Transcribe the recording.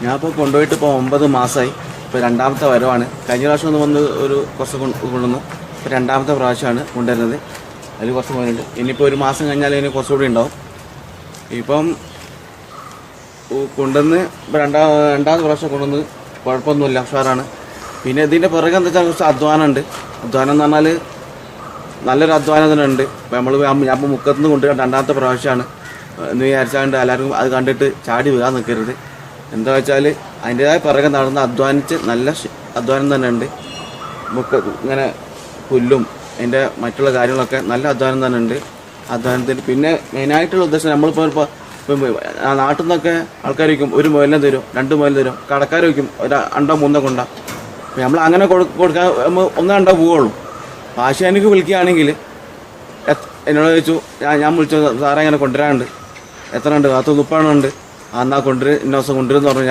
ഞാൻ ഇപ്പോൾ കൊണ്ടുപോയിട്ട് ഇപ്പോൾ 9 മാസമായി. ഇപ്പോൾ രണ്ടാമത്തെ വരവാണ്. കഴിഞ്ഞ പ്രാവശ്യം ഒന്ന് വന്ന് ഒരു കുറച്ച് കൊണ്ടുവന്നു. ഇപ്പോൾ രണ്ടാമത്തെ പ്രാവശ്യമാണ് കൊണ്ടുവരുന്നത്. അതിൽ കുറച്ച് പോയിട്ടുണ്ട്. ഇനിയിപ്പോൾ ഒരു മാസം കഴിഞ്ഞാൽ ഇതിന് കുറച്ചുകൂടി ഉണ്ടാവും. ഇപ്പം കൊണ്ടുവന്ന് ഇപ്പോൾ രണ്ടാമത്തെ പ്രാവശ്യം കൊണ്ടുവന്ന് കുഴപ്പമൊന്നുമില്ല, ഉഷാറാണ്. പിന്നെ ഇതിൻ്റെ പുറകെ എന്താ വെച്ചാൽ കുറച്ച് അധ്വാനമുണ്ട്. അധ്വാനം എന്ന് പറഞ്ഞാൽ നല്ലൊരു അധ്വാനം തന്നെ ഉണ്ട്. ഇപ്പോൾ ഞാൻ ഇപ്പോൾ മുക്കത്തുനിന്ന് കൊണ്ടുവരാൻ രണ്ടാമത്തെ പ്രാവശ്യമാണ് എന്ന് വിചാരിച്ചാണ്ട് എല്ലാവർക്കും അത് കണ്ടിട്ട് ചാടി വീഴാൻ നിൽക്കരുത്. എന്താ വെച്ചാൽ അതിൻ്റേതായ പിറകെ നടന്ന് അധ്വാനിച്ച് നല്ല അധ്വാനം തന്നെ ഉണ്ട്. ഇങ്ങനെ പുല്ലും അതിൻ്റെ മറ്റുള്ള കാര്യങ്ങളൊക്കെ നല്ല അധ്വാനം തന്നെ ഉണ്ട്. അധ്വാനത്തിന് പിന്നെ മെയിനായിട്ടുള്ള ഉദ്ദേശം നമ്മളിപ്പോൾ നാട്ടിൽ നിന്നൊക്കെ ആൾക്കാർ വയ്ക്കും 1 മുയലിനെ തരും, 2 മുയൽ തരും. കടക്കാർ വയ്ക്കും 2 3 കൊണ്ട. അപ്പോൾ നമ്മൾ അങ്ങനെ കൊടുക്കാൻ 1 2 പോവുള്ളൂ. ആശാനിക്ക് വിളിക്കുകയാണെങ്കിൽ എന്നോട് ചോദിച്ചു, ഞാൻ വിളിച്ചു സാറേ ഇങ്ങനെ കൊണ്ടുവരാനുണ്ട്, എത്ര ഉണ്ട്, 30 ഉണ്ട്, എന്നാൽ കൊണ്ടുവരും, ഇന്ന ദിവസം കൊണ്ടുവരുമെന്ന് പറഞ്ഞു.